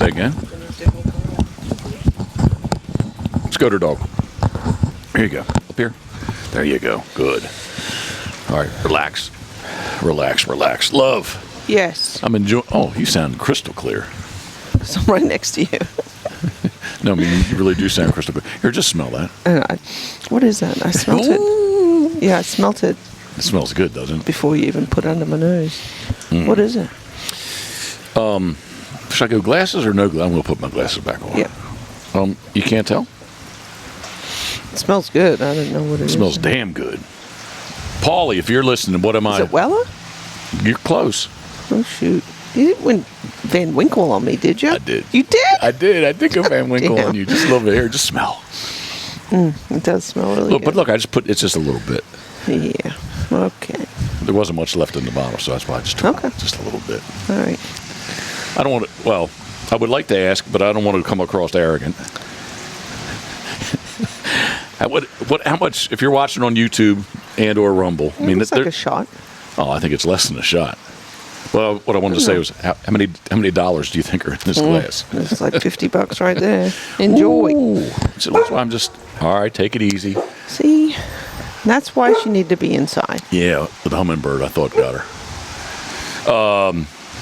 Say again. Scoter dog. Here you go. Up here. There you go. Good. All right. Relax. Relax. Relax. Love. Yes. I'm enjoying. Oh, you sound crystal clear. So I'm right next to you. No, I mean, you really do sound crystal clear. Here, just smell that. What is that? I smelt it. Yeah, I smelt it. It smells good, doesn't it? Before you even put it under my nose. What is it? Should I go glasses or no glasses? I'm going to put my glasses back on. Yeah. You can't tell? It smells good. I don't know what it is. It smells damn good. Paulie, if you're listening, what am I? Is it Weller? You're close. Oh, shoot. You didn't win Van Winkle on me, did you? I did. You did? I did. I did go Van Winkle on you. Just a little bit here. Just smell. It does smell really good. But look, it's just a little bit. Yeah. Okay. There wasn't much left in the bottle, so that's why I just took just a little bit. All right. I don't want to, well, I would like to ask, but I don't want to come across arrogant. How much, if you're watching on YouTube and or Rumble? I mean, it's like a shot. Oh, I think it's less than a shot. Well, what I wanted to say was, how many dollars do you think are in this glass? It's like $50 right there. Enjoy. Ooh. So that's why I'm just, all right, take it easy. See, that's why she needed to be inside. Yeah, the hummingbird, I thought, got her.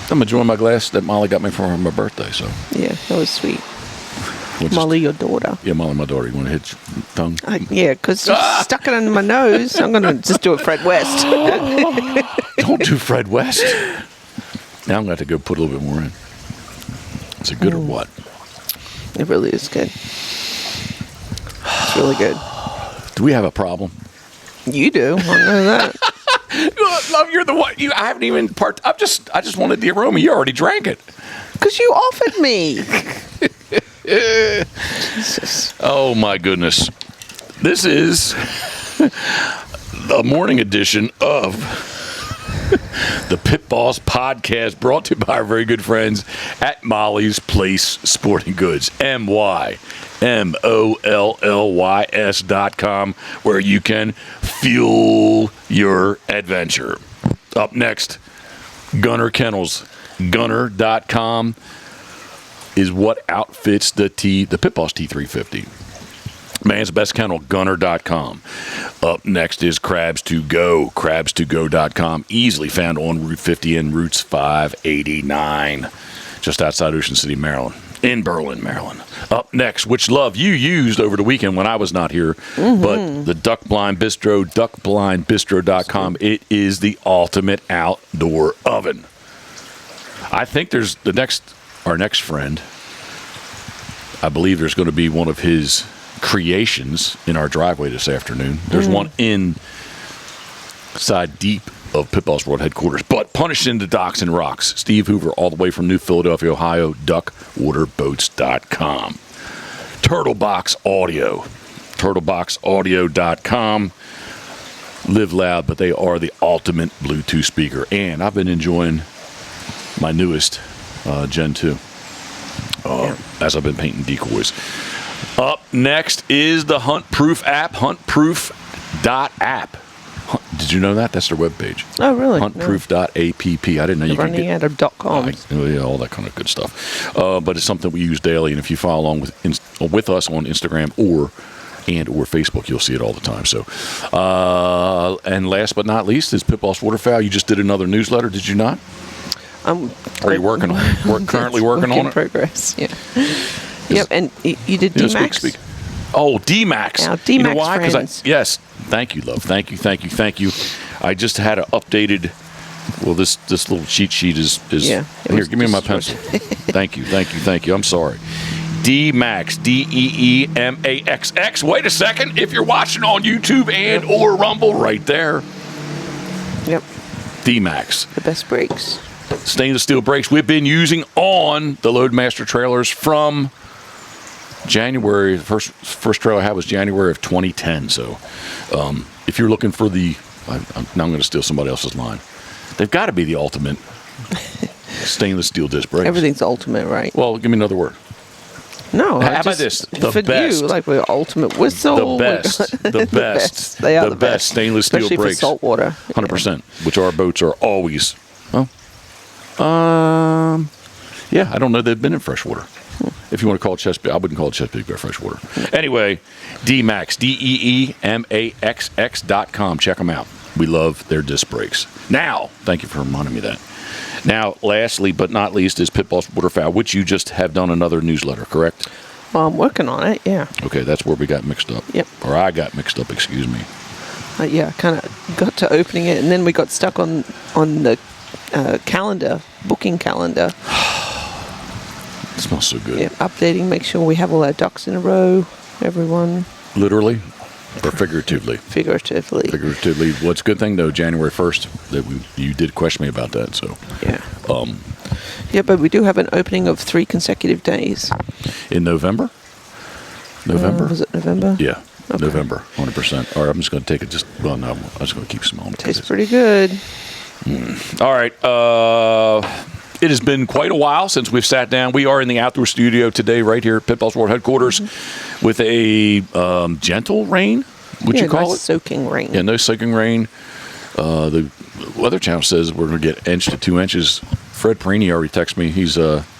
I'm enjoying my glass that Molly got me for my birthday. So yeah, that was sweet. Molly, your daughter. Yeah, Molly, my daughter. You want to hit your tongue? Yeah, because you stuck it under my nose. I'm going to just do it Fred West. Don't do Fred West. Now I'm going to have to go put a little bit more in. Is it good or what? It really is good. It's really good. Do we have a problem? You do. I know that. Love, you're the one. I haven't even I just wanted the aroma. You already drank it. Because you offered me. Jesus. Oh my goodness. This is the morning edition of the Pitboss Podcast, brought to you by our very good friends at Molly's Place Sporting Goods. MYMOLLYS.com, where you can fuel your adventure. Up next, Gunner Kennels. Gunner.com is what outfits the Pitboss T350. Man's best kennel, Gunner.com. Up next is Crabs to Go, crabstogo.com. Easily found on Route 50 and Routes 589, just outside Ocean City, Maryland. In Berlin, Maryland. Up next, which love you used over the weekend when I was not here, but the Duck Blind Bistro, duckblindbistro.com. It is the ultimate outdoor oven. I think there's our next friend. I believe there's going to be one of his creations in our driveway this afternoon. There's one inside deep of Pitboss World Headquarters, but punished into docks and rocks. Steve Hoover, all the way from New Philadelphia, Ohio, duckwaterboats.com. Turtlebox Audio, turtleboxaudio.com. Live loud, but they are the ultimate Bluetooth speaker. And I've been enjoying my newest Gen 2 as I've been painting decoys. Up next is the Huntproof app, huntproof.app. Did you know that? That's their webpage. Oh, really? Huntproof.app. I didn't know you could running out of .com. Yeah, all that kind of good stuff. But it's something we use daily, and if you follow along with us on Instagram or Facebook, you'll see it all the time. So, and last but not least is Pitboss Waterfowl. You just did another newsletter, did you not? Are you working on it? Currently working on it? Progress, yeah. Yep, and you did D-Max? Speak. Oh, D-Max. Now, D-Max, you know why? friends. Yes. Thank you, love. Thank you. I just had an updated, well, this little cheat sheet is here, give me my pencil. Thank you. I'm sorry. D-Max, DEEMAXX. Wait a second. If you're watching on YouTube and or Rumble, right there. Yep. D-Max. The best brakes. Stainless steel brakes we've been using on the Loadmaster trailers from January. The first trailer I had was January of 2010. So if you're looking for now I'm going to steal somebody else's line. They've got to be the ultimate stainless steel disc brakes. Everything's ultimate, right? Well, give me another word. No. How about this? The for best. You, like the ultimate whistle. The best. They are the best stainless steel especially brakes. For salt water. 100%. Which our boats are always. Yeah, I don't know they've been in freshwater. If you want to call it Chesapeake, I wouldn't call it Chesapeake Bay freshwater. Anyway, DMAX, DEEMAXX.com. Check them out. We love their disc brakes. Now, thank you for reminding me of that. Now, lastly but not least is Pitboss Waterfowl, which you just have done another newsletter, correct? Well, I'm working on it, yeah. Okay, that's where we got mixed up. Yep. Or I got mixed up, excuse me. Yeah, kind of got to opening it, and then we got stuck on the booking calendar. It smells so good. Yeah, updating, make sure we have all our ducks in a row, everyone. Literally or figuratively? Figuratively. Figuratively. Well, it's a good thing, though, January 1st, that you did question me about that, so. Yeah. Yeah, but we do have an opening of 3 consecutive days. In November? November? Was it November? Yeah. Okay. November, 100%. All right, I'm just going to take it no, I'm just going to keep smelling it. Tastes pretty good. All right. It has been quite a while since we've sat down. We are in the outdoor studio today right here at Pitboss World Headquarters with a gentle rain, would you call nice it? Soaking rain. Yeah, no soaking rain. The Weather Channel says we're going to get 1 to 2 inches. Fred Perini already texted me. He's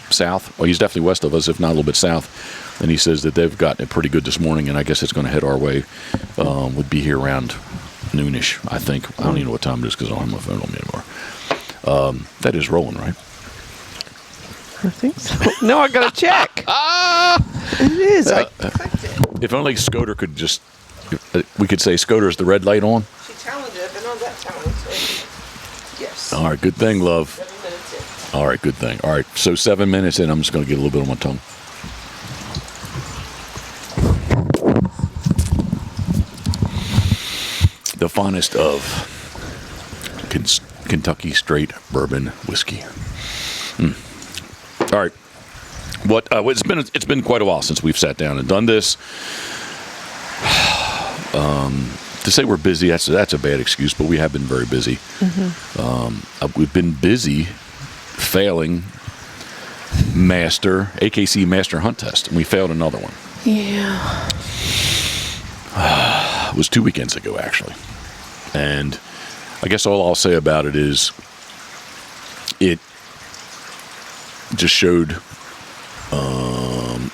south. Well, he's definitely west of us, if not a little bit south. And he says that they've gotten it pretty good this morning, and I guess it's going to head our way. Would be here around noonish, I think. I don't even know what time it is because I don't have my phone on me anymore. That is rolling, right? I think so. No, I got to check. It is. I clicked it. If only Scoter could just, we could say, Scoter, is the red light on? She challenged it, but not that challenge. So yes. All right, good thing, love. 7 minutes in. All right, good thing. All right, so 7 minutes in, I'm just going to get a little bit on my tongue. The finest of Kentucky straight bourbon whiskey. All right. It's been quite a while since we've sat down and done this. To say we're busy, that's a bad excuse, but we have been very busy. We've been busy failing AKC Master Hunt Test, and we failed another one. Yeah. It was 2 weekends ago, actually. And I guess all I'll say about it is it just showed,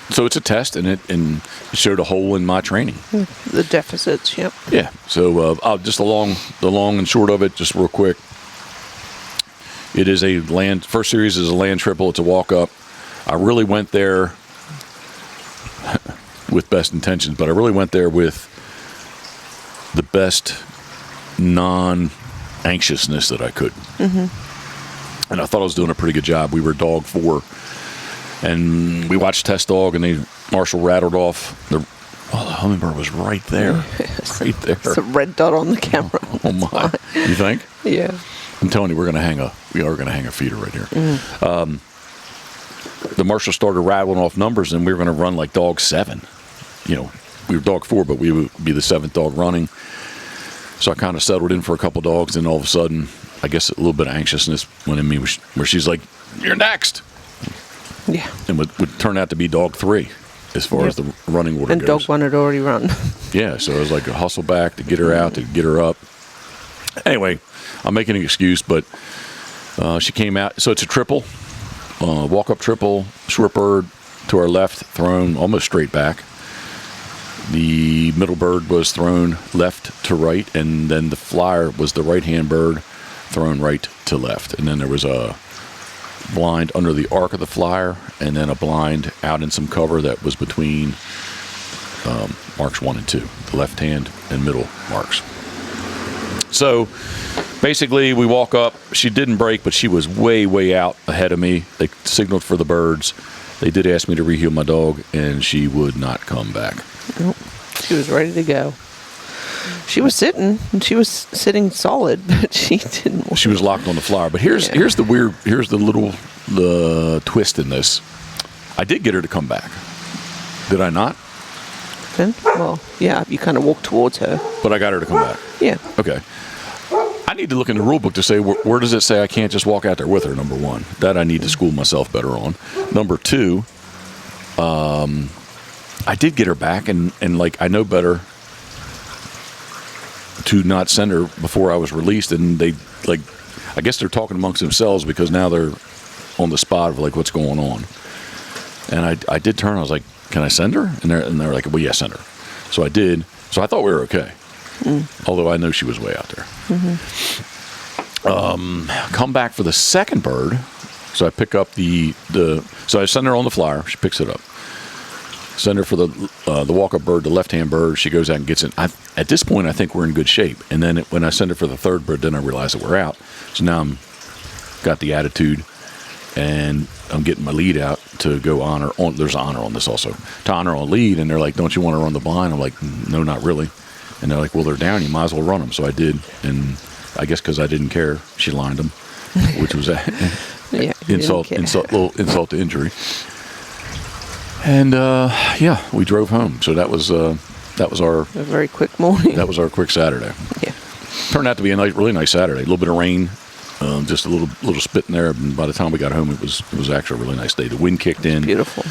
so it's a test, and it showed a hole in my training. The deficits, yep. Yeah. So just the long and short of it, just real quick. It is first series is a land triple. It's a walk up. I really went there with best intentions, but I really went there with the best non-anxiousness that I could. And I thought I was doing a pretty good job. We were dog 4, and we watched test dog, and Marshall rattled off. The hummingbird was right there. Right there. It's a red dot on the camera. Oh my. You think? Yeah. I'm telling you, we are going to hang a feeder right here. The Marshall started rattling off numbers, and we were going to run like dog 7. We were dog 4, but we would be the 7th dog running. So I kind of settled in for a couple dogs, and all of a sudden, I guess a little bit of anxiousness went in me, where she's like, "You're next." Yeah. And would turn out to be dog 3 as far as the running order and goes. dog 1 had already run. Yeah, so it was like a hustle back to get her out, to get her up. Anyway, I'm making an excuse, but she came out. So it's a triple, walk-up triple, short bird to our left, thrown almost straight back. The middle bird was thrown left to right, and then the flyer was the right-hand bird thrown right to left. And then there was a blind under the arc of the flyer, and then a blind out in some cover that was between marks 1 and 2, the left hand and middle marks. So basically, we walk up. She didn't break, but she was way, way out ahead of me. They signaled for the birds. They did ask me to reheel my dog, and she would not come back. Nope. She was ready to go. She was sitting, and she was sitting solid, but she didn't. She was locked on the flyer. But here's the little twist in this. I did get her to come back. Did I not? Then, well, yeah, you kind of walked towards her. But I got her to come back. Yeah. Okay. I need to look in the rule book to say where does it say I can't just walk out there with her, number 1. That I need to school myself better on. Number 2, I did get her back, and like I know better to not send her before I was released, and they I guess they're talking amongst themselves because now they're on the spot of like what's going on. And I did turn. I was like, "Can I send her?" And they're like, "Well, yeah, send her." So I did. So I thought we were okay. Although I know she was way out there. Come back for the second bird. So I pick up so I send her on the flyer. She picks it up. Send her for the walk-up bird, the left-hand bird. She goes out and gets it. At this point, I think we're in good shape. And then when I send her for the third bird, then I realize that we're out. So now got the attitude, and I'm getting my lead out to go honor. There's honor on this also. To honor on lead, and they're like, "Don't you want to run the blind?" I'm like, "No, not really." And they're like, "Well, they're down. You might as well run them." So I did, and I guess because I didn't care, she lined them, which was insult to injury. And we drove home. So that was a very quick morning. That was our quick Saturday. Yeah, turned out to be a really nice Saturday. A little bit of rain, just a little spit in there. And by the time we got home, it was actually a really nice day. The wind kicked in, beautiful,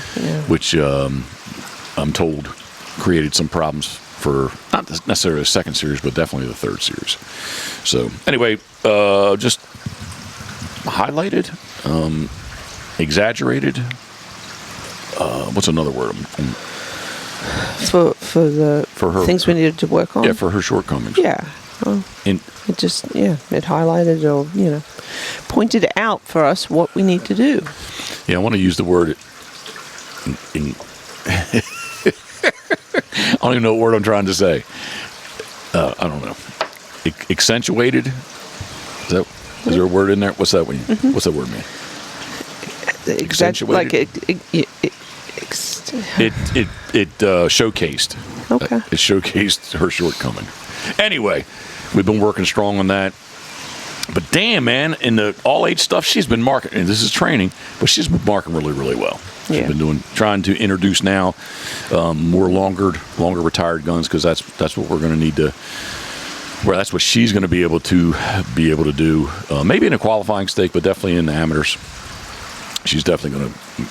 which I'm told created some problems for not necessarily the second series, but definitely the third series. So anyway, just highlighted, exaggerated. What's another word? For her things we needed to work on. Yeah, for her shortcomings. Yeah. Well, it highlighted or pointed out for us what we need to do. Yeah, I want to use the word. I don't even know what word I'm trying to say. I don't know. Accentuated. Is there a word in there? What's that mean? Mm-hmm. What's that word mean? Accentuated. It showcased. Okay. It showcased her shortcoming. Anyway, we've been working strong on that. But damn, man, in the all-age stuff, she's been marketing. And this is training, but she's been marketing really, really well. She's been trying to introduce now more longer retired guns, because that's what we're going to need to. Well, that's what she's going to be able to do. Maybe in a qualifying stake, but definitely in the amateurs. She's definitely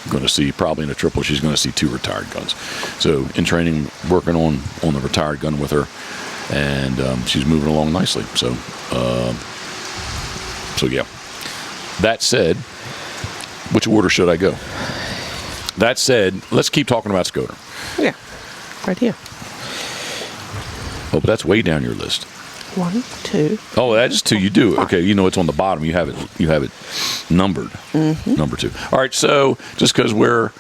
going to see, probably in a triple, she's going to see 2 retired guns. So in training, working on the retired gun with her, and she's moving along nicely. So yeah. That said, which order should I go? That said, let's keep talking about Scoter. Yeah, right here. Oh, but that's way down your list. 1, 2. Oh, that's 2. You do. Okay, it's on the bottom. You have it numbered. Mm-hmm. Number 2. All right. So just because we're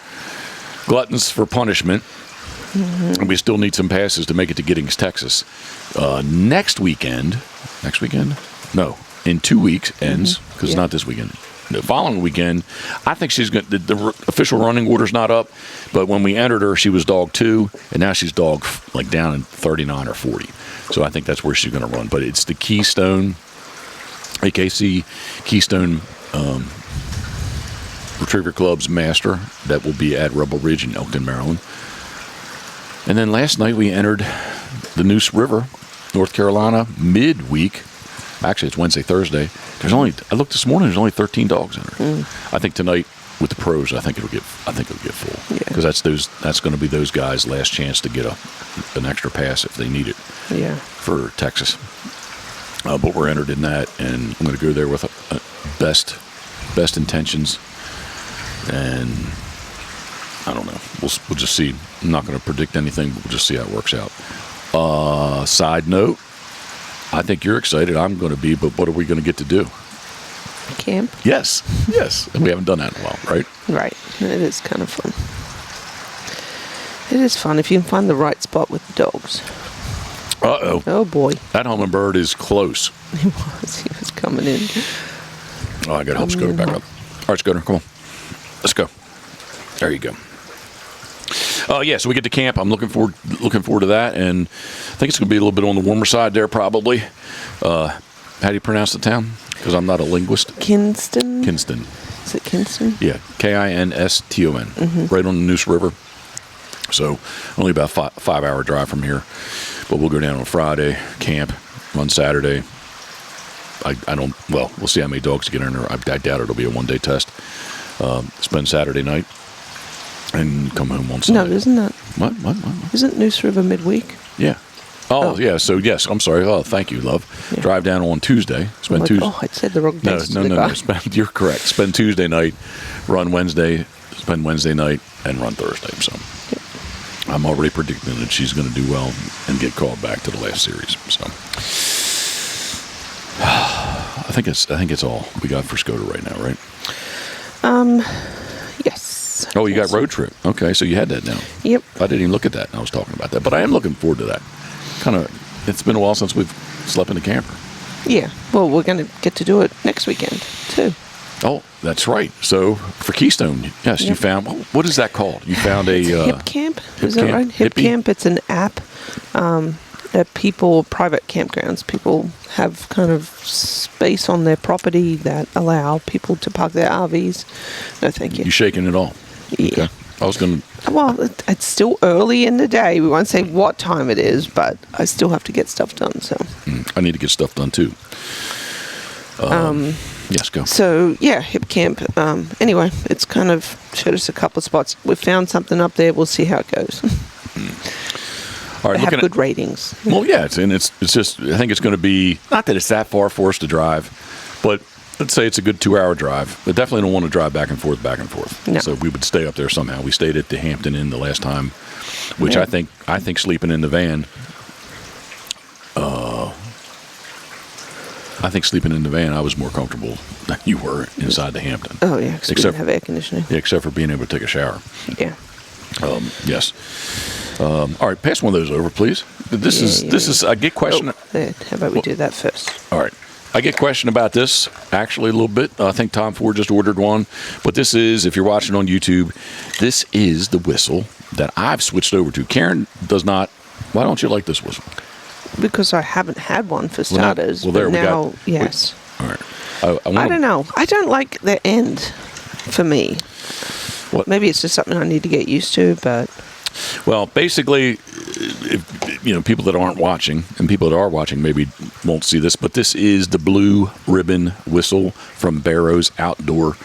gluttons for punishment, and we still need some passes to make it to Giddings, Texas. Next weekend? No, in 2 weeks ends, because it's not this weekend. The following weekend, I think she's going. The official running order's not up, but when we entered her, she was dog 2, and now she's dog like down in 39 or 40. So I think that's where she's going to run. But it's the Keystone, AKC Keystone Retriever Club's Master that will be at Rebel Ridge in Elkton, Maryland. And then last night we entered the Neuse River, North Carolina, midweek. Actually, it's Wednesday, Thursday. I looked this morning. There's only 13 dogs in her. I think tonight with the pros, I think it'll get full, because that's going to be those guys' last chance to get an extra pass if they need it. Yeah. For Texas. But we're entered in that, and I'm going to go there with best intentions, and I don't know. We'll just see. I'm not going to predict anything, but we'll just see how it works out. Side note. I think you're excited. I'm going to be, but what are we going to get to do? Camp? Yes. And we haven't done that in a while, right? Right. It is kind of fun. It is fun if you can find the right spot with the dogs. Uh-oh. Oh, boy. That hummingbird is close. He was coming in. Oh, I got to help Scoter back up. All right, Scoter, come on. Let's go. There you go. So we get to camp. I'm looking forward to that, and I think it's going to be a little bit on the warmer side there, probably. How do you pronounce the town? Because I'm not a linguist. Kinston. Is it Kinston? Yeah, Kinston. Right on the Neuse River. So only about a 5-hour drive from here, but we'll go down on Friday, camp, run Saturday. We'll see how many dogs get in there. I doubt it'll be a one-day test. Spend Saturday night. And come home on Sunday. No, isn't that? What? Isn't Neuse River midweek? Yeah. Oh, yeah. So, yes, I'm sorry. Oh, thank you, love. Yeah. Drive down on Tuesday. Spend Tuesday. Oh, I said the wrong thing. No. You're correct. Spend Tuesday night, run Wednesday, spend Wednesday night, and run Thursday. So, I'm already predicting that she's going to do well and get called back to the last series. So, I think it's all we got for Scoter right now, right? Yes. Oh, you got road trip. Okay, so you had that now. Yep. I didn't even look at that, and I was talking about that. But I am looking forward to that. It's been a while since we've slept in the camper. Yeah. Well, we're going to get to do it next weekend, too. Oh, that's right. So, for Keystone, yes, you found, what is that called? You found a... Hip Camp? Is that right? Hip Camp, it's an app that private campgrounds, people have kind of space on their property that allow people to park their RVs. No, thank you. You shaking it all? Yeah. Okay. I was going to... Well, it's still early in the day. We won't say what time it is, but I still have to get stuff done. So I need to get stuff done too. Yes, go. So yeah, Hip Camp. Anyway, it's kind of showed us a couple of spots. We found something up there. We'll see how it goes. All right, they have good ratings. Well, yeah, it's just I think it's going to be not that it's that far for us to drive, but let's say it's a good 2-hour drive. But definitely don't want to drive back and forth. No. So we would stay up there somehow. We stayed at the Hampton Inn the last time, which I think sleeping in the van. I think sleeping in the van, I was more comfortable than you were inside the Hampton. Oh yeah, because we didn't have air conditioning. Yeah, except for being able to take a shower. Yeah. Yes. All right, pass one of those over, please. This is. I get question. How about we do that first? All right. I get question about this actually a little bit. I think Tom Ford just ordered one, but this is, if you're watching on YouTube, this is the whistle that I've switched over to. Karen does not. Why don't you like this whistle? Because I haven't had one for starters. Well, there we now, got. Yes. All right. I don't know. I don't like the end for me. What? Maybe it's just something I need to get used to, but. Well, basically, if, people that aren't watching and people that are watching maybe won't see this, but this is the blue ribbon whistle from Barrows Outdoor,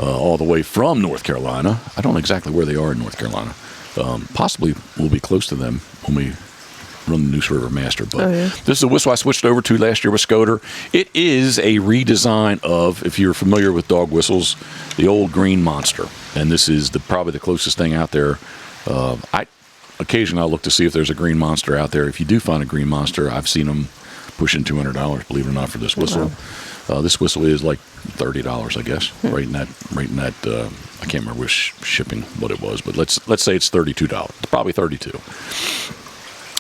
all the way from North Carolina. I don't know exactly where they are in North Carolina. Possibly we'll be close to them when we run the Neuse River Master. But this is a whistle I switched over to last year with Scoter. It is a redesign of, if you're familiar with dog whistles, the old Green Monster. And this is probably the closest thing out there. Occasionally I'll look to see if there's a Green Monster out there. If you do find a Green Monster, I've seen them pushing $200, believe it or not, for this whistle. Wow. This whistle is like $30, I guess. Right in that. I can't remember which shipping what it was, but let's say it's $32. It's probably $32.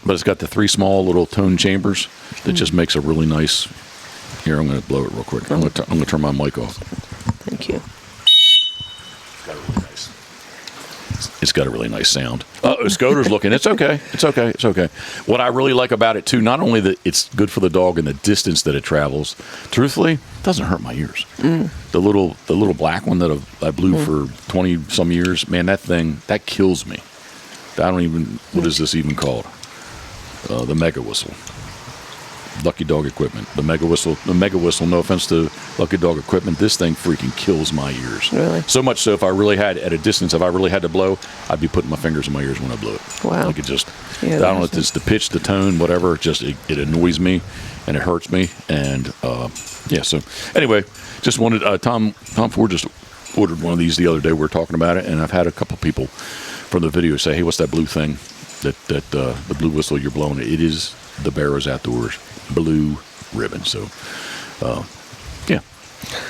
But it's got the 3 small little tone chambers that just makes a really nice. Here, I'm going to blow it real quick. I'm going to turn my mic off. Thank you. It's got a really nice sound. Scoter's looking. It's okay. It's okay. What I really like about it, too, not only that it's good for the dog and the distance that it travels, truthfully, it doesn't hurt my ears. The little black one that I blew for 20-some years, man, that thing, that kills me. What is this even called? The Mega Whistle. Lucky Dog Equipment. The Mega Whistle, no offense to Lucky Dog Equipment, this thing freaking kills my ears. Really? So much so if I really had to blow, I'd be putting my fingers in my ears when I blew it. Wow. Like it just, I don't know if it's the pitch, the tone, whatever, it annoys me and it hurts me. And, so anyway, just wanted, Tom Ford just ordered one of these the other day. We were talking about it, and I've had a couple people from the video say, hey, what's that blue thing? The blue whistle you're blowing? It is the Barrows Outdoors blue ribbon. So,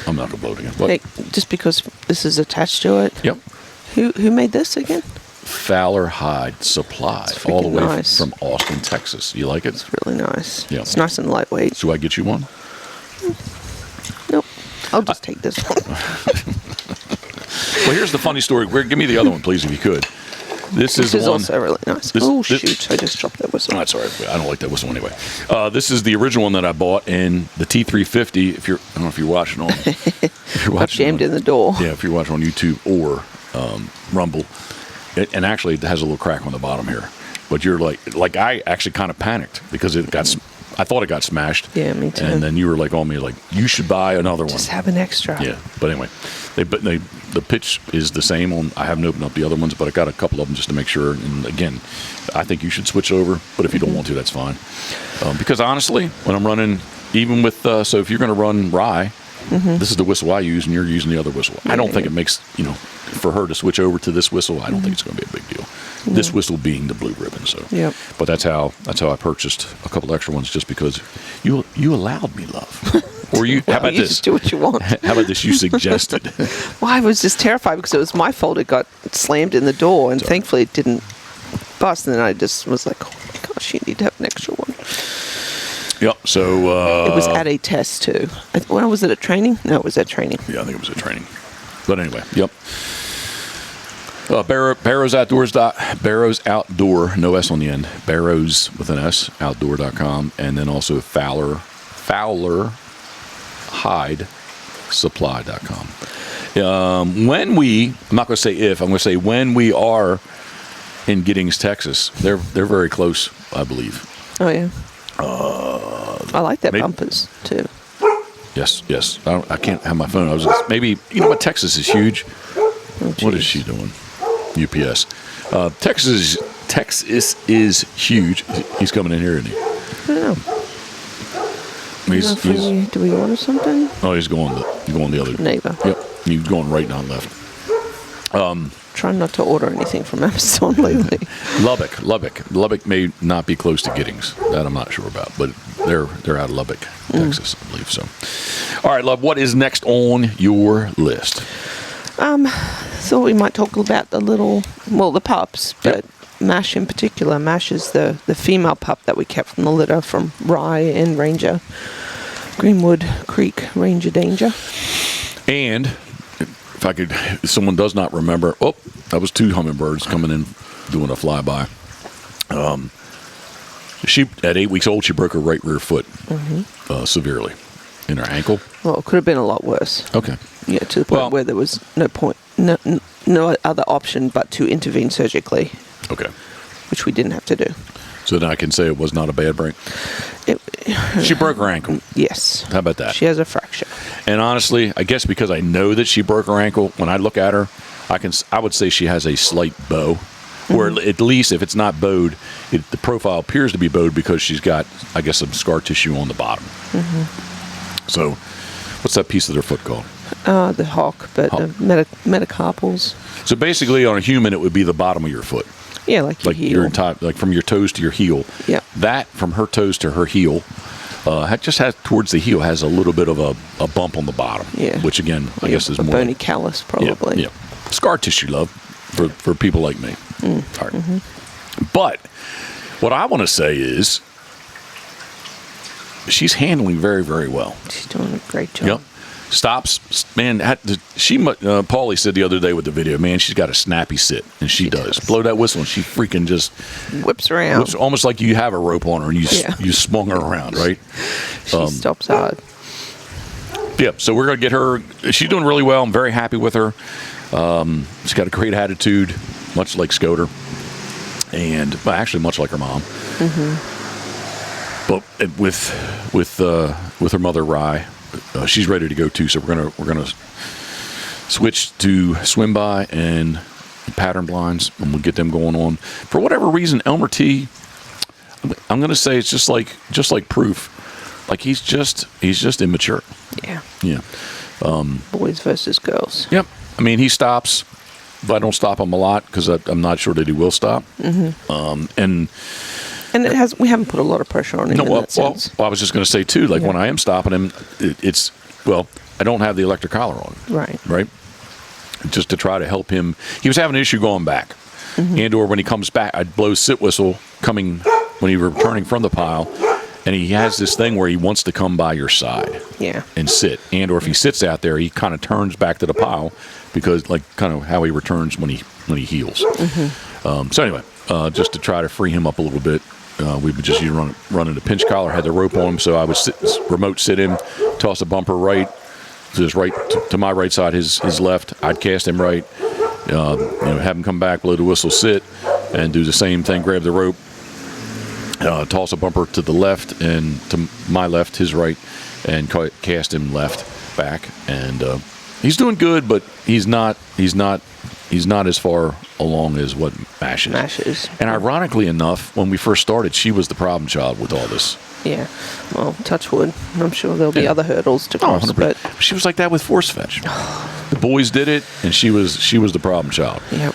I'm not gonna blow it again. What? Hey, just because this is attached to it. Yep. Who made this again? Fowler Hide Supply, all the way from Austin, Texas. You like it? It's really nice. Yeah. It's nice and lightweight. Should I get you one? Nope. I'll just take this one. Well, here's the funny story. Give me the other one, please, if you could. This is also really nice. Shoot. I just dropped that whistle. That's all right. I don't like that whistle anyway. This is the original one that I bought in the T350. I don't know if you're watching on. Jammed in the door. Yeah, if you're watching on YouTube or Rumble. And actually, it has a little crack on the bottom here. But you're like I actually kind of panicked because it got I thought it got smashed. Yeah, me too. And then you were like on me, like, you should buy another one. Just have an extra. Yeah, but anyway, the pitch is the same on. I haven't opened up the other ones, but I got a couple of them just to make sure. And again, I think you should switch over. But if you don't want to, that's fine. Because honestly, when I'm running, even with so if you're going to run rye, this is the whistle I use, and you're using the other whistle. I don't think it makes for her to switch over to this whistle. I don't think it's going to be a big deal. This whistle being the blue ribbon. So, but that's how I purchased a couple extra ones, just because you allowed me, love. Or you? How about you this? Just do what you want. How about this? You suggested. Well, I was just terrified because it was my fault. It got slammed in the door, and thankfully it didn't bust. And then I just was like, oh my gosh, you need to have an extra one. Yep. So it was at a test too. When was it at training? No, it was at training. Yeah, I think it was at training. But anyway, yep. Barrows Outdoors. Barrows Outdoor, no S on the end. Barrows with an S, outdoor.com, and then also Fowler Hide Supply.com. I'm not going to say if, I'm going to say when we are in Giddings, Texas. They're very close, I believe. Oh yeah. I like their bumpers too. Yes. I can't have my phone. I was maybe what, Texas is huge. What is she doing? UPS. Texas is huge. He's coming in here, isn't he? I don't know. Do we order something? Oh, he's going the other neighbor. Yep, he's going right, not left. Trying not to order anything from Amazon lately. Lubbock may not be close to Giddings. That I'm not sure about, but they're out of Lubbock, Texas, I believe. So, all right, love. What is next on your list? Thought we might talk about the pups, but Mash in particular. Mash is the female pup that we kept from the litter from Rye and Ranger, Greenwood Creek Ranger Danger. And if someone does not remember, that was 2 hummingbirds coming in doing a flyby. She, at 8 weeks old, she broke her right rear foot severely in her ankle. Well, it could have been a lot worse. Okay. Yeah, to the point where there was no other option but to intervene surgically. Okay. Which we didn't have to do. So then I can say it was not a bad break? She broke her ankle. Yes. How about that? She has a fracture. And honestly, I guess because I know that she broke her ankle, when I look at her, I would say she has a slight bow. Or at least if it's not bowed, the profile appears to be bowed because she's got, I guess, some scar tissue on the bottom. So what's that piece of their foot called? The hock, but the metacarpals. So basically on a human, it would be the bottom of your foot. Yeah, like your heel. Like from your toes to your heel. Yeah. That, from her toes to her heel, just has, towards the heel, has a little bit of a bump on the bottom. Yeah. Which, again, I guess is a more... bony callus, probably. Yeah. Scar tissue, love, for people like me. All right. But what I want to say is she's handling very, very well. She's doing a great job. Yep. Stops, man. Paulie said the other day with the video, man, she's got a snappy sit, and she does. Blow that whistle, and she freaking just whips around, almost like you have a rope on her, and you swung her around, right? She stops hard. Yeah. So we're gonna get her. She's doing really well. I'm very happy with her. She's got a great attitude, much like Scoter, and actually much like her mom. But with her mother Rye. She's ready to go too, so we're gonna switch to swim by and pattern blinds, and we'll get them going on. For whatever reason, Elmer T, I'm gonna say it's just like Proof, like he's just immature. Yeah. Boys versus girls. Yep. I mean, he stops, but I don't stop him a lot because I'm not sure that he will stop. And we haven't put a lot of pressure on him in that sense. Well, I was just going to say, too, like when I am stopping him, I don't have the electric collar on. Right? Just to try to help him. He was having an issue going back. And/or when he comes back, I'd blow sit whistle when he was returning from the pile. And he has this thing where he wants to come by your side and sit. And/or if he sits out there, he kind of turns back to the pile because, like, kind of how he returns when he heals. So anyway, just to try to free him up a little bit, we would just running the pinch collar, had the rope on him, so I would remote sit him, toss a bumper right, just right to my right side, his left. I'd cast him right, have him come back, blow the whistle, sit, and do the same thing, grab the rope, toss a bumper to the left and to my left, his right, and cast him left back. And he's doing good, but he's not as far along as what Mash is. And ironically enough, when we first started, she was the problem child with all this. Yeah. Well, touch wood. I'm sure there'll be other hurdles to cross. But she was like that with force fetch. The boys did it, and she was the problem child. Yep.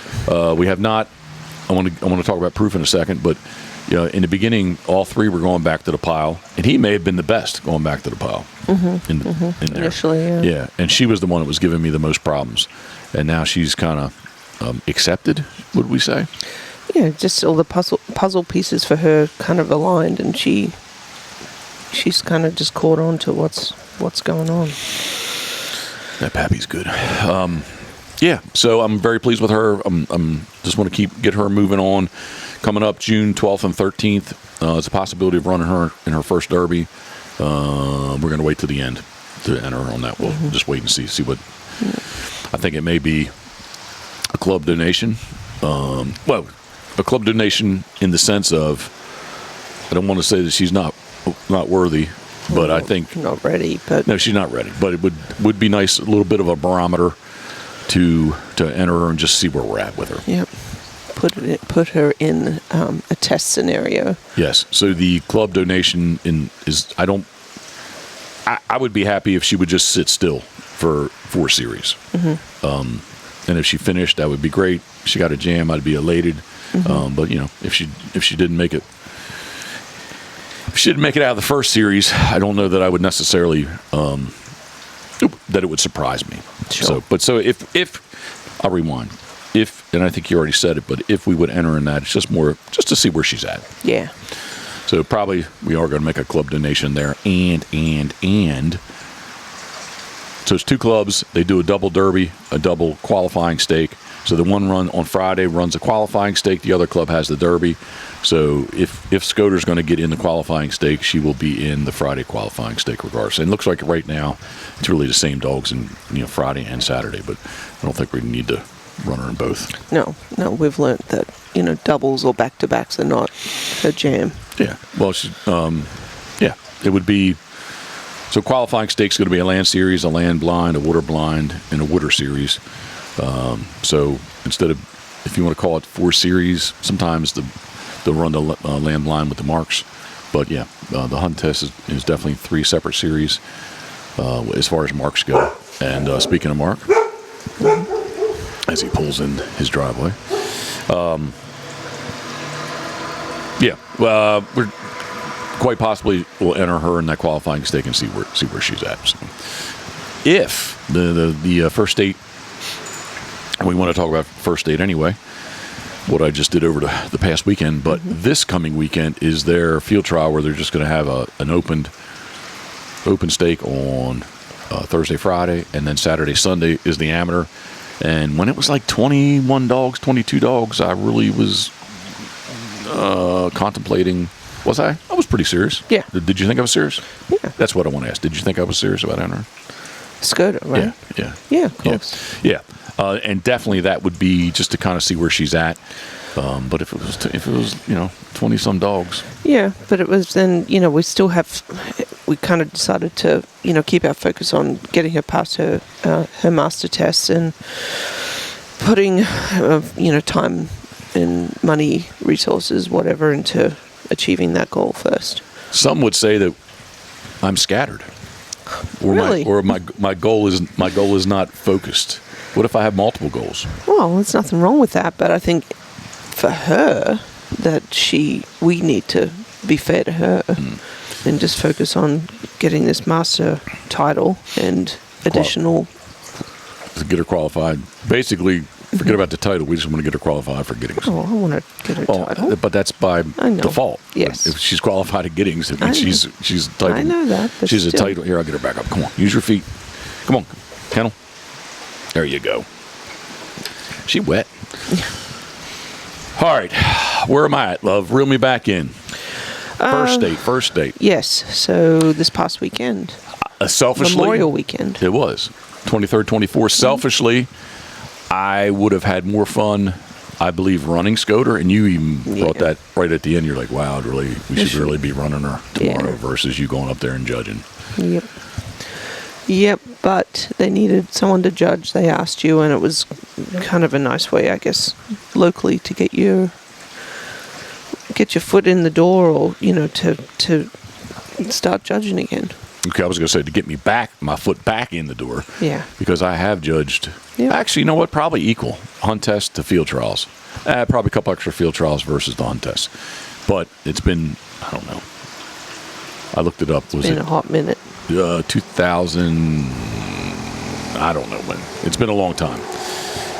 We have not. I want to talk about proof in a second, but in the beginning, all three were going back to the pile, and he may have been the best going back to the pile. In there. Initially, yeah. Yeah, and she was the one that was giving me the most problems, and now she's kind of accepted. Would we say? Yeah, just all the puzzle pieces for her kind of aligned, and she's kind of just caught on to what's going on. That Pappy's good. Yeah, so I'm very pleased with her. I'm just want to get her moving on. Coming up June 12th and 13th, it's a possibility of running her in her first Derby. We're going to wait to the end to enter her on that. We'll just wait and see what. I think it may be a club donation. A club donation in the sense of, I don't want to say that she's not worthy, but I think not ready. But no, she's not ready. But it would be nice, a little bit of a barometer to enter her and just see where we're at with her. Yep. Put her in a test scenario. Yes. So the club donation I would be happy if she would just sit still for 4 series. And if she finished, that would be great. If she got a jam, I'd be elated. But if she didn't make it. If she didn't make it out of the first series, I don't know that I would necessarily that it would surprise me. Sure. So if I'll rewind. And I think you already said it, but if we would enter in that, it's just to see where she's at. Yeah. So probably we are going to make a club donation there, and so it's 2 clubs. They do a double derby, a double qualifying stake. So the one run on Friday runs a qualifying stake. The other club has the derby. So if Scoter's going to get in the qualifying stake, she will be in the Friday qualifying stake regardless. And it looks like right now it's really the same dogs in Friday and Saturday, but I don't think we need to run her in both. No, we've learned that doubles or back-to-backs are not her jam. Yeah. Well, it would be. So qualifying stake's going to be a land series, a land blind, a water blind, and a water series. So instead of, if you want to call it 4 series, sometimes they'll run the land blind with the marks. But yeah, the hunt test is definitely 3 separate series as far as marks go. And speaking of Mark, as he pulls in his driveway, we're quite possibly will enter her in that qualifying stake and see where she's at. So if the first date, and we want to talk about first date anyway, what I just did over the past weekend, but this coming weekend is their field trial where they're just going to have an open stake on Thursday, Friday, and then Saturday, Sunday is the amateur. And when it was like 21 dogs, 22 dogs, I really was contemplating. Was I? I was pretty serious. Yeah. Did you think I was serious? Yeah. That's what I want to ask. Did you think I was serious about entering? Scoter, right? Yeah. Yeah, of course. Yeah. And definitely that would be just to kind of see where she's at. But if it was 20 some dogs. Yeah, but it was then we kind of decided to keep our focus on getting her past her master test and putting time and money, resources, whatever, into achieving that goal first. Some would say that I'm scattered, or really? my goal is not focused. What if I have multiple goals? Well, there's nothing wrong with that, but I think for her that we need to be fair to her and just focus on getting this master title and additional. To get her qualified. Basically, forget about the title. We just want to get her qualified for Giddings. Oh, I want to get her title. But that's by default. Yes. If she's qualified at Giddings, it means she's a title. I know that. But she's a title. Here, I'll get her back up. Come on. Use your feet. Come on. Kennel. There you go. She wet. All right. Where am I at, love? Reel me back in. First date. Yes. So this past weekend. Selfishly. Memorial weekend. It was. 23rd, 24th. Selfishly, I would have had more fun I believe, running Scoter, and you even brought that right at the end. You're like, wow, we should really be running her tomorrow versus you going up there and judging. Yep, but they needed someone to judge. They asked you, and it was kind of a nice way, I guess, locally to get your foot in the door, or to start judging again. Okay, I was going to say to get my foot back in the door. Yeah. Because I have judged. Yep. Actually, you know what? Probably equal hunt test to field trials. Probably a couple extra field trials versus the hunt test. But it's been, I don't know. I looked it up. It's been a hot minute. 2000. I don't know when. It's been a long time.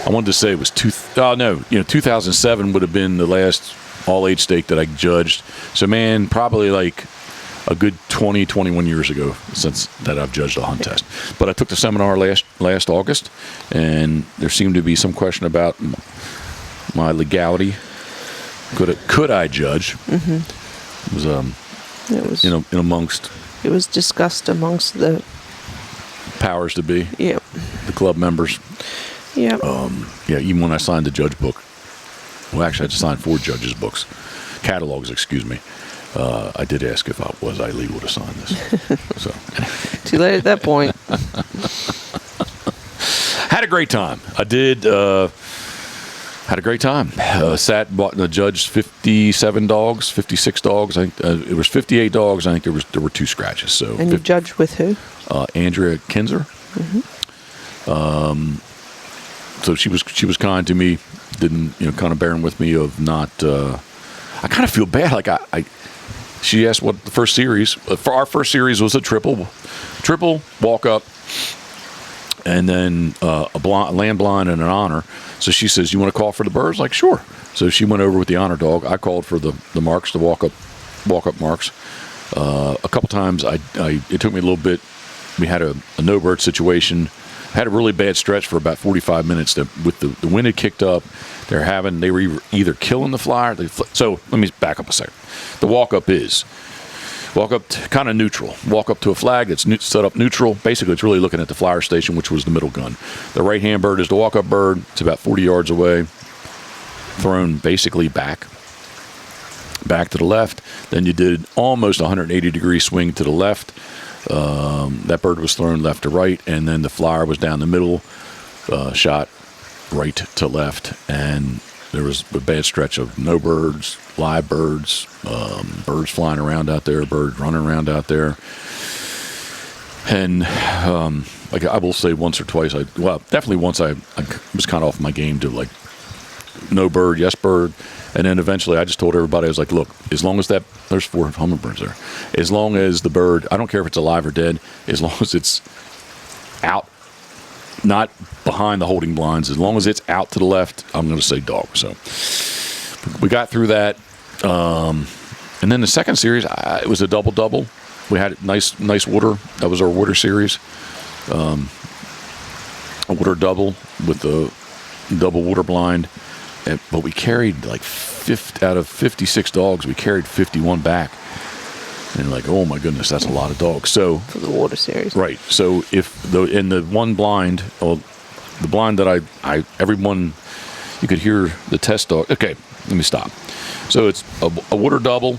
I wanted to say it was 2007 would have been the last all-age stake that I judged. So, man, probably like a good 20, 21 years ago since that I've judged a hunt test. But I took the seminar last August, and there seemed to be some question about my legality. Could I judge? Mm-hmm. It was in amongst. It was discussed amongst the powers to be. Yep. The club members. Yep. Even when I signed the judge book. Well, actually, I had to sign 4 judges' books. Catalogs, excuse me. I did ask if I was legal to sign this. So too late at that point. Had a great time. I did. Had a great time. Judged 57 dogs, 56 dogs. I think it was 58 dogs. I think there were 2 scratches. So. And you judged with who? Andrea Kinzer. Mm-hmm. So she was kind to me. Didn't kind of bearing with me of not. I kind of feel bad. Like she asked what the first series. For our first series was a triple walk up, and then a land blind and an honor. So she says, "You want to call for the birds?" Like, sure. So she went over with the honor dog. I called for the marks, the walk up marks. A couple times it took me a little bit. We had a no bird situation. Had a really bad stretch for about 45 minutes. With the wind had kicked up, they were either killing the flyer. So let me back up a second. The walk up kind of neutral. Walk up to a flag that's set up neutral. Basically, it's really looking at the flyer station, which was the middle gun. The right hand bird is the walk up bird. It's about 40 yards away, thrown basically back to the left. Then you did almost 180 degree swing to the left. That bird was thrown left to right, and then the flyer was down the middle, shot right to left, and there was a bad stretch of no birds, live birds, birds flying around out there, birds running around out there, and like I will say once or twice, definitely once I was kind of off my game to like no bird, yes bird. And then eventually I just told everybody, I was like, look, as long as there's 4 hummingbirds there. As long as the bird, I don't care if it's alive or dead, as long as it's out, not behind the holding blinds, as long as it's out to the left, I'm going to say dog. So we got through that. And then the second series, it was a double-double. We had nice water. That was our water series. A water double with the double water blind. But we carried like out of 56 dogs, we carried 51 back. And like, oh my goodness, that's a lot of dogs. So for the water series, right? So if the one blind, the blind that everyone, you could hear the test dog. Okay, let me stop. So it's a water double.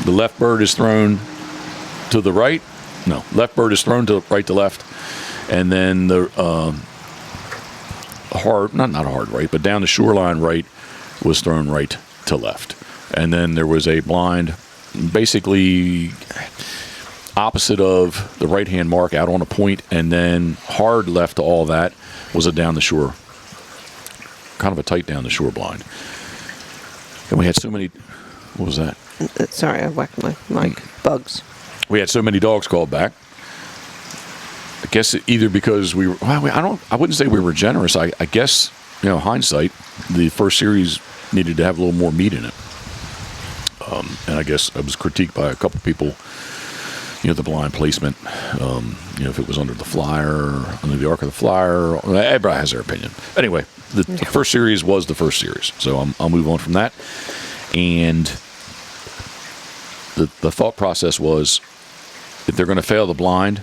The left bird is thrown to the right. No, left bird is thrown to right to left, and then the not hard right, but down the shoreline right was thrown right to left. And then there was a blind basically opposite of the right-hand mark out on a point, and then hard left to all that was a down the shore, kind of a tight down the shore blind. And we had so many, what was that? Sorry, I whacked my mic. Bugs. We had so many dogs called back. I guess either because I wouldn't say we were generous. I guess, hindsight, the first series needed to have a little more meat in it. And I guess I was critiqued by a couple people, the blind placement, if it was under the flyer, under the arc of the flyer. Everybody has their opinion. Anyway, the first series was the first series. So I'll move on from that. And the thought process was, if they're going to fail the blind,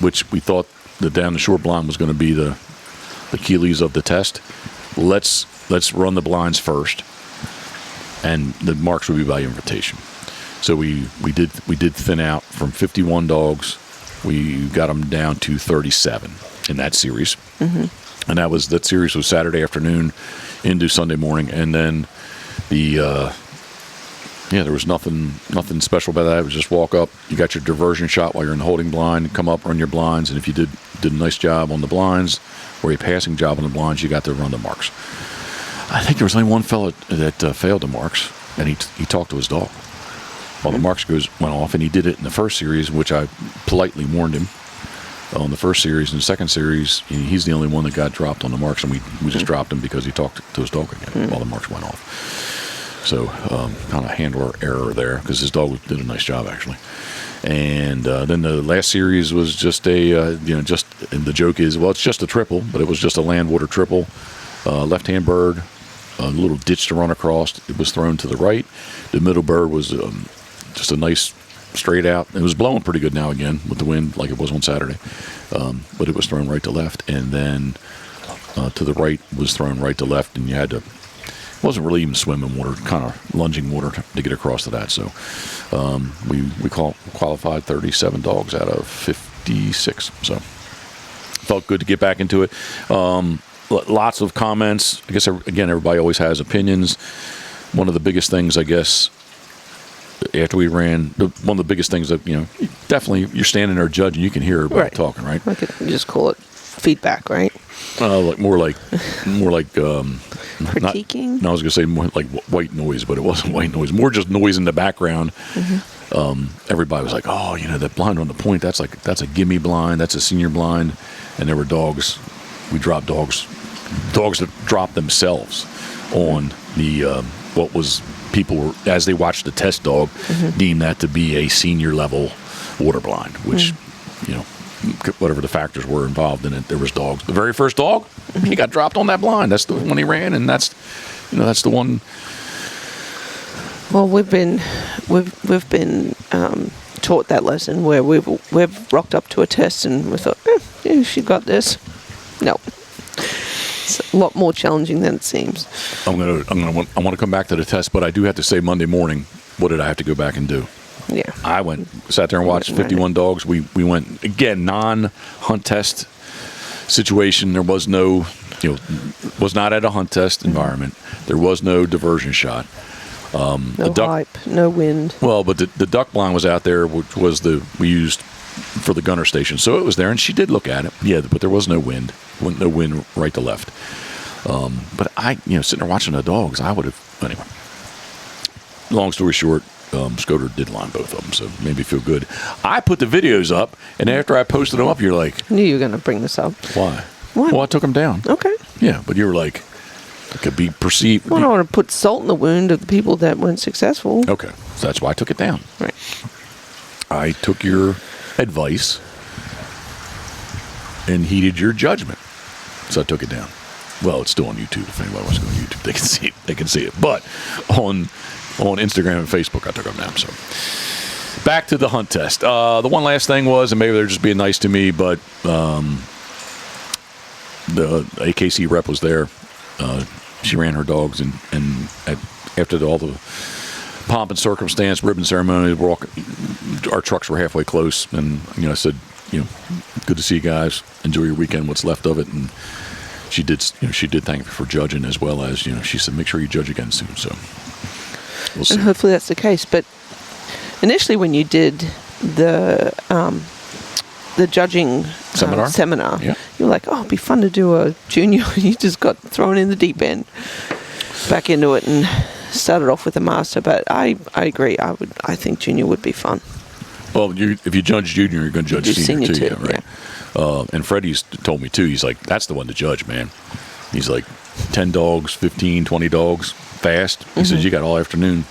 which we thought the down the shore blind was going to be the Achilles of the test, let's let's run the blinds first, and the marks would be by invitation. So we did thin out from 51 dogs. We got them down to 37 in that series, and that series was Saturday afternoon into Sunday morning, and then there was nothing special about that. It was just walk up, you got your diversion shot while you're in the holding blind, come up, run your blinds, and if you did a nice job on the blinds or a passing job on the blinds, you got to run the marks. I think there was only one fella that failed the marks, and he talked to his dog. Well, the marks went off, and he did it in the first series, which I politely warned him on the first series. In the second series, he's the only one that got dropped on the marks, and we just dropped him because he talked to his dog again while the marks went off. So kind of handler error there because his dog did a nice job, actually. And then the last series was just and the joke is, well, it's just a triple, but it was just a land-water triple. Left-hand bird, a little ditch to run across. It was thrown to the right. The middle bird was just a nice straight out. It was blowing pretty good now again with the wind like it was on Saturday. But it was thrown right to left. And then to the right was thrown right to left. And you had to, it wasn't really even swimming water, kind of lunging water to get across to that. So we qualified 37 dogs out of 56. So felt good to get back into it. Lots of comments. I guess, again, everybody always has opinions. One of the biggest things, I guess, after we ran, one of the biggest things that, definitely you're standing there judging, you can hear everybody talking, right? You just call it feedback, right? More like critiquing? I was going to say more like white noise, but it wasn't white noise. More just noise in the background. Everybody was like, oh, that blind on the point, that's a gimme blind, that's a senior blind. And there were dogs. We dropped dogs that dropped themselves on the what was people were, as they watched the test dog, deemed that to be a senior level water blind, which whatever the factors were involved in it, there was dogs. The very first dog, he got dropped on that blind. That's the one he ran, and that's the one. Well, we've been taught that lesson where we've rocked up to a test and we thought, she got this. No, it's a lot more challenging than it seems. I want to come back to the test, but I do have to say Monday morning, what did I have to go back and do? Yeah, I sat there and watched 51 dogs. We went again non-hunt test situation. There was no, was not at a hunt test environment. There was no diversion shot. No hype, no wind. Well, but the duck blind was out there, which was we used for the gunner station. So it was there, and she did look at it. Yeah, but there was no wind. No wind right to left. But I, sitting there watching the dogs, I would have, anyway. Long story short, Scoter did line both of them, so it made me feel good. I put the videos up, and after I posted them up, you're like... I knew you were going to bring this up. Why? What? Well, I took them down. Okay. Yeah, but you were like, it could be perceived... Well, I don't want to put salt in the wound of the people that weren't successful. Okay, so that's why I took it down. Right. I took your advice and heeded your judgment, so I took it down. Well, it's still on YouTube. If anybody wants to go on YouTube, they can see it. They can see it. But on Instagram and Facebook, I took them down. So back to the hunt test. The one last thing was, and maybe they're just being nice to me, but the AKC rep was there. She ran her dogs, and after all the pomp and circumstance, ribbon ceremony, our trucks were halfway close, and I said, good to see you guys. Enjoy your weekend, what's left of it, and she did thank me for judging, as well as she said, make sure you judge again soon. So we'll see. And hopefully that's the case. But initially, when you did the judging seminar, yeah. You were like, oh, it'd be fun to do a junior. You just got thrown in the deep end, back into it, and started off with a master. But I agree. I think junior would be fun. Well, if you judge junior, you're going to judge senior too, yeah, right? Yeah. And Freddie's told me too. He's like, that's the one to judge, man. He's like, 10 dogs, 15, 20 dogs, fast. He says, you got all afternoon.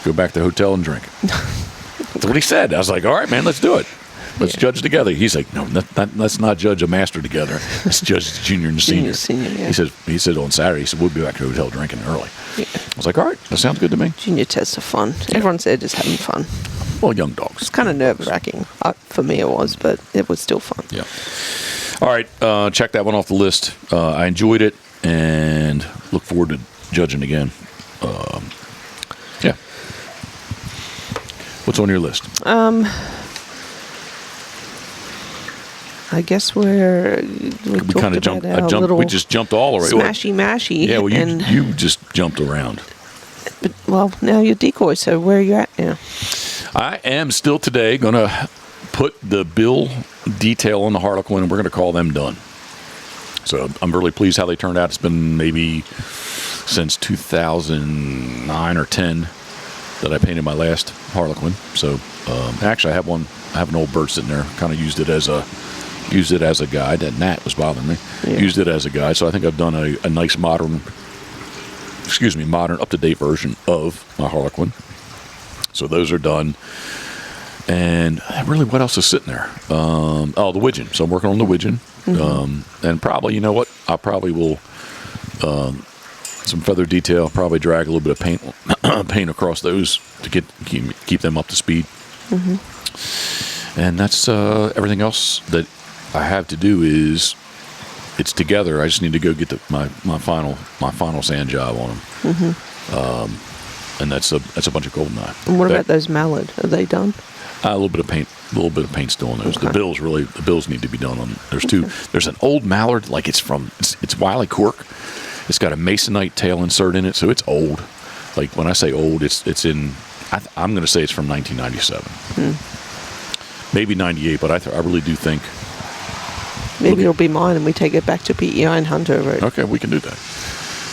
Go back to the hotel and drink. That's what he said. I was like, all right, man, let's do it. Let's judge together. He's like, no, let's not judge a master together. Let's judge the junior and the senior. Yeah. He said on Saturday, he said, we'll be back to the hotel drinking early. Yeah. I was like, all right, that sounds good to me. Junior tests are fun. Yeah. Everyone's there just having fun. Well, young dogs. It's kind of nerve-wracking. For me it was, but it was still fun. Yeah. All right, check that one off the list. I enjoyed it, and look forward to judging again. Yeah. What's on your list? I guess we kind of jumped. We just jumped all around. Smashy. Yeah, well, you just jumped around. But, well, now you're decoy. So where are you at now? I am still today going to put the bill detail on the Harlequin, and we're going to call them done. So I'm really pleased how they turned out. It's been maybe since 2009 or 10 that I painted my last Harlequin. So actually, I have an old bird sitting there. Kind of used it as a guide. That gnat was bothering me. Yeah. Used it as a guide. So I think I've done a nice modern, up-to-date version of my Harlequin. So those are done. And really, what else is sitting there? The widgeon. So I'm working on the widgeon. Mm-hmm. And probably, you know what? I probably will, some feather detail, probably drag a little bit of paint across those to keep them up to speed. Mm-hmm. And that's everything else that I have to do is it's together. I just need to go get my final sand job on them. Mm-hmm. And that's a bunch of goldeneye. And what about those mallard? Are they done? A little bit of paint still on those. Okay. The bills need to be done on. There's two. There's an old mallard, like it's Wiley Cork. It's got a masonite tail insert in it, so it's old. Like when I say old, it's in. I'm going to say it's from 1997, maybe 98, but I really do think. Maybe it'll be mine, and we take it back to PEI and hunt over it. Okay, we can do that.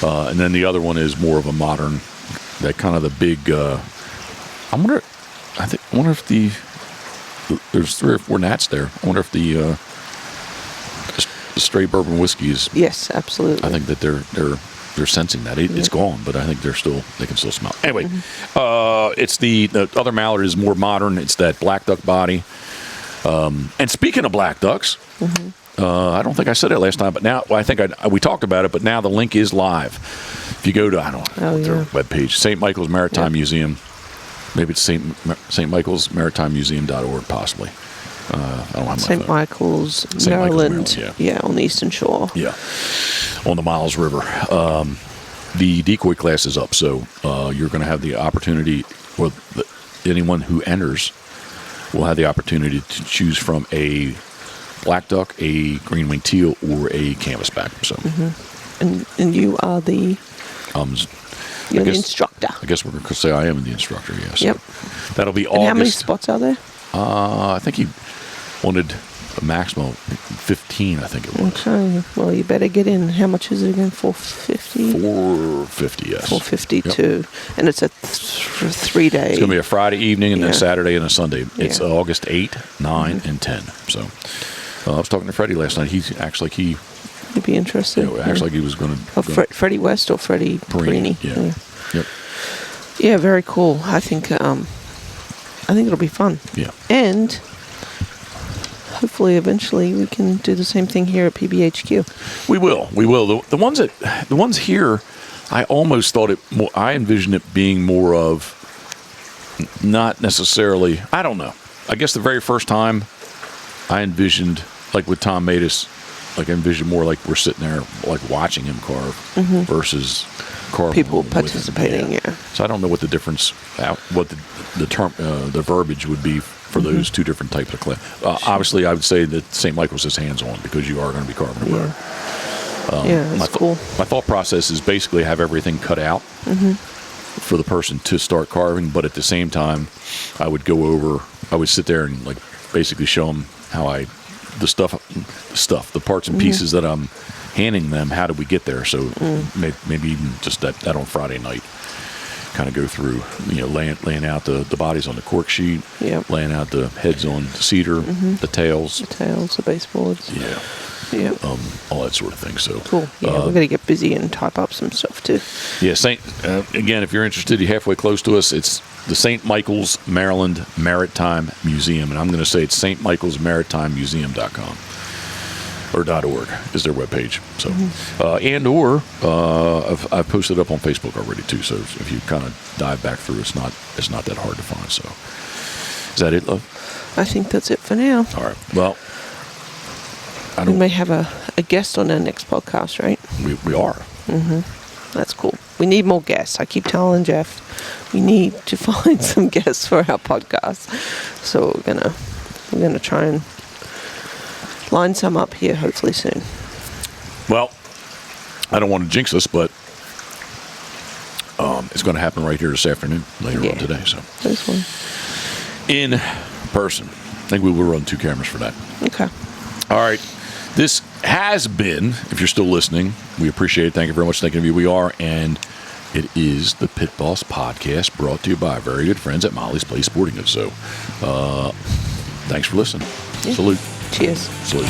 And then the other one is more of a modern, that kind of the big. I wonder if there's 3 or 4 gnats there. I wonder if the straight bourbon whiskey is. Yes, absolutely. I think that they're sensing that it's gone, but I think they can still smell. Anyway, it's the other mallard is more modern. It's that black duck body. And speaking of black ducks, I don't think I said it last time, but now I think we talked about it. But now the link is live. If you go to their webpage, St. Michael's Maritime Museum. Maybe it's St. Michael's Maritime Museum.org, possibly. I don't have St. Michael's, Maryland, on the Eastern Shore. Yeah, on the Miles River. The decoy class is up, so you're going to have the opportunity, or anyone who enters will have the opportunity to choose from a black duck, a green-winged teal, or a canvasback. So, and you are the you're the instructor. I guess we're going to say I am the instructor. Yes. Yep. That'll be August. And how many spots are there? I think he wanted a maximum of 15. I think it was. Okay. Well, you better get in. How much is it again? $450. $450. Yes. $452, and it's a 3-day. It's going to be a Friday evening and then Saturday and a Sunday. It's August 8, 9, and 10. So I was talking to Freddie last night. He acts like he. You'd be interested. Yeah, acts like he was going to. Freddie West or Freddie Perini. Yeah. Yep. Yeah, very cool. I think it'll be fun. Yeah. And hopefully, eventually, we can do the same thing here at PBHQ. We will. The ones here, I almost thought I envisioned it being more of, not necessarily. I don't know. I guess the very first time, I envisioned, like with Tom Matus, like I envisioned more like we're sitting there like watching him carve versus carving. People participating, yeah. So I don't know what the difference, what the term, the verbiage would be for those two different types of clay. Obviously, I would say that St. Michael's is hands-on because you are going to be carving a bird. That's cool. My thought process is basically have everything cut out for the person to start carving, but at the same time, I would sit there and like basically show them how the parts and pieces that I'm handing them, how did we get there? So maybe even just that on Friday night, kind of go through, laying out the bodies on the cork sheet, laying out the heads on the cedar, the tails, the baseboards, all that sort of thing. So cool. Yeah, we're gonna get busy and type up some stuff too. Yeah, again, if you're interested, you're halfway close to us. It's the St. Michael's, Maryland Maritime Museum, and I'm going to say it's stmaritimemuseum.com or .org is their webpage. So, I've posted up on Facebook already too. So if you kind of dive back through, it's not that hard to find. So, is that it, love? I think that's it for now. All right. Well, We may have a guest on our next podcast, right? We are. That's cool. We need more guests. I keep telling Jeff we need to find some guests for our podcast. So we're gonna try and line some up here hopefully soon. Well, I don't want to jinx us, but it's going to happen right here this afternoon, later on today. So this one in person. I think we will run 2 cameras for that. Okay. All right. This has been, if you're still listening, we appreciate it. Thank you very much. Thinking of you, we are. And it is the Pitboss Podcast, brought to you by very good friends at Molly's Place Sporting Goods. So thanks for listening. Yeah. Salute. Cheers. Salute.